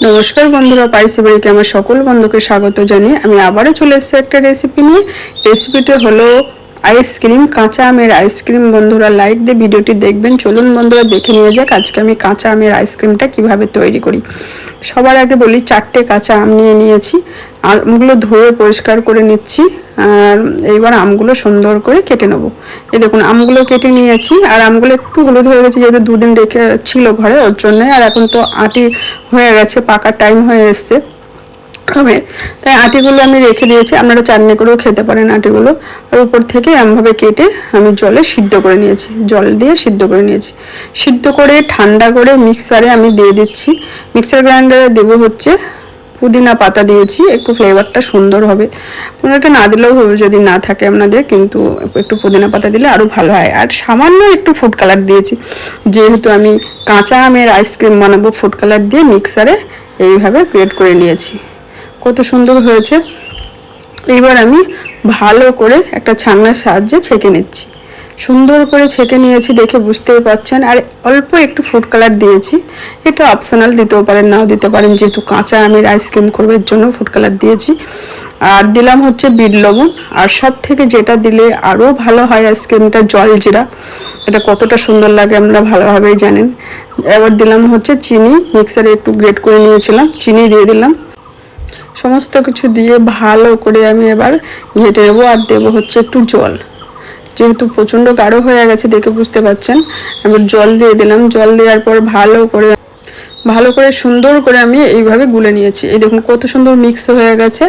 নমস্কার বন্ধুরা, পাইসি বাড়িতে আমার সকল বন্ধুকে স্বাগত জানিয়ে আমি আবারও চলে এসেছি একটা রেসিপি নিয়ে। রেসিপিটি হলো আইসক্রিম, কাঁচা আমের আইসক্রিম। বন্ধুরা লাইক দিয়ে ভিডিওটি দেখবেন। চলুন বন্ধুরা দেখে নিয়ে যাক আজকে আমি কাঁচা আমের আইসক্রিমটা কিভাবে তৈরি করি। সবার আগে বলি, 4টে কাঁচা আম নিয়ে নিয়েছি। আমগুলো ধুয়ে পরিষ্কার করে নিচ্ছি। আর এইবার আমগুলো সুন্দর করে কেটে নেবো। এই দেখুন আমগুলো কেটে নিয়েছি। আর আমগুলো একটু হলুদ হয়ে গেছে, যেহেতু দুদিন রেখে ছিল ঘরে, ওর জন্যে। আর এখন তো আটি হয়ে গেছে, পাকার টাইম হয়ে এসছে হবে, তাই আটিগুলো আমি রেখে দিয়েছি। আপনারা চাটনি করেও খেতে পারেন আটিগুলো। আর উপর থেকে এমনভাবে কেটে আমি জলে সিদ্ধ করে নিয়েছি, জল দিয়ে সিদ্ধ করে নিয়েছি। সিদ্ধ করে ঠান্ডা করে মিক্সারে আমি দিয়ে দিচ্ছি। মিক্সার গ্রাইন্ডারে দেবো হচ্ছে পুদিনা পাতা দিয়েছি, একটু ফ্লেভারটা সুন্দর হবে। পুদিনাটা না দিলেও হবে যদি না থাকে আপনাদের, কিন্তু একটু পুদিনা পাতা দিলে আরও ভালো হয়। আর সামান্য একটু ফুড কালার দিয়েছি, যেহেতু আমি কাঁচা আমের আইসক্রিম বানাবো। ফুড কালার দিয়ে মিক্সারে এইভাবে গ্রেট করে নিয়েছি। কত সুন্দর হয়েছে। এইবার আমি ভালো করে একটা ছান্নার সাহায্যে ছেঁকে নিচ্ছি। সুন্দর করে ছেঁকে নিয়েছি, দেখে বুঝতেই পারছেন। আর অল্প একটু ফুড কালার দিয়েছি, এটা অপশনাল, দিতেও পারেন নাও দিতে পারেন, যেহেতু কাঁচা আমের আইসক্রিম করবে এর জন্য ফুড কালার দিয়েছি। আর দিলাম হচ্ছে বিট লবণ। আর সব থেকে যেটা দিলে আরও ভালো হয় আইসক্রিমটা, জলজিরা। এটা কতটা সুন্দর লাগে আপনারা ভালোভাবেই জানেন। এবার দিলাম হচ্ছে চিনি, মিক্সারে একটু গ্রেট করে নিয়েছিলাম, চিনি দিয়ে দিলাম। সমস্ত কিছু দিয়ে ভালো করে আমি এবার ঘেঁটে নেবো। আর দেবো হচ্ছে একটু জল, যেহেতু প্রচণ্ড গাঢ় হয়ে গেছে দেখে বুঝতে পারছেন। এবার জল দিয়ে দিলাম। জল দেওয়ার পর ভালো করে সুন্দর করে আমি এইভাবে গুলে নিয়েছি। এই দেখুন কত সুন্দর মিক্স হয়ে গেছে।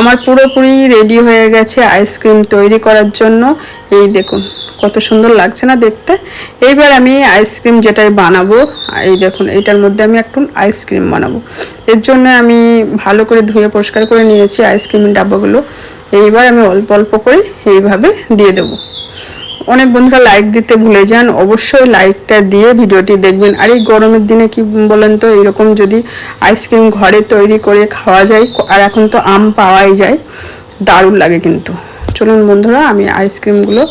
আমার পুরোপুরি রেডি হয়ে গেছে আইসক্রিম তৈরি করার জন্য। এই দেখুন কত সুন্দর লাগছে না দেখতে। এইবার আমি আইসক্রিম যেটাই বানাবো, এই দেখুন এটার মধ্যে আমি একটু আইসক্রিম বানাবো। এর জন্য আমি ভালো করে ধুয়ে পরিষ্কার করে নিয়েছি আইসক্রিমের ডাব্বাগুলো। এইবার আমি অল্প অল্প করে এইভাবে দিয়ে দেবো। অনেক বন্ধুরা লাইক দিতে ভুলে যান, অবশ্যই লাইকটা দিয়ে ভিডিওটি দেখবেন। আর এই গরমের দিনে কি বলেন তো, এরকম যদি আইসক্রিম ঘরে তৈরি করে খাওয়া যায়, আর এখন তো আম পাওয়াই যায়, দারুণ লাগে কিন্তু। চলুন বন্ধুরা আমি আইসক্রিমগুলো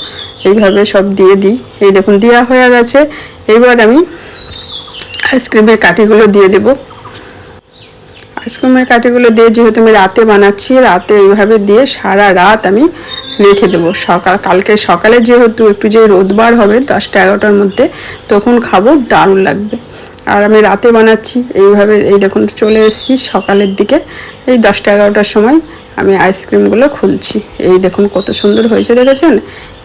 এইভাবে সব দিয়ে দিই। এই দেখুন দেওয়া হয়ে গেছে। এইবার আমি আইসক্রিমের কাঠিগুলো দিয়ে দেবো। আইসক্রিমের কাঠিগুলো দিয়ে, যেহেতু আমি রাতে বানাচ্ছি, রাতে এইভাবে দিয়ে সারা রাত আমি রেখে দেবো। কালকে সকালে যেহেতু একটু যে রোদ বার হবে 10টা-11টার মধ্যে, তখন খাবো, দারুণ লাগবে। আর আমি রাতে বানাচ্ছি এইভাবে। এই দেখুন চলে এসেছি সকালের দিকে, এই 10টা-11টার সময় আমি আইসক্রিমগুলো খুলছি। এই দেখুন কত সুন্দর হয়েছে, দেখেছেন?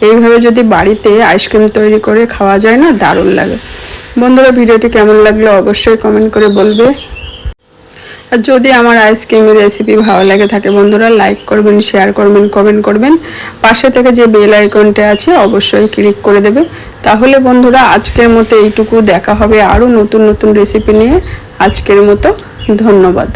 এইভাবে যদি বাড়িতে আইসক্রিম তৈরি করে খাওয়া যায় না, দারুণ লাগে। বন্ধুরা ভিডিওটি কেমন লাগলো অবশ্যই কমেন্ট করে বলবে। আর যদি আমার আইসক্রিমের রেসিপি ভালো লাগে থাকে বন্ধুরা, লাইক করবেন, শেয়ার করবেন, কমেন্ট করবেন। পাশে থেকে যে বেল আইকনটা আছে অবশ্যই ক্লিক করে দেবে। তাহলে বন্ধুরা আজকের মতো এইটুকু, দেখা হবে আরও নতুন নতুন রেসিপি নিয়ে। আজকের মতো ধন্যবাদ।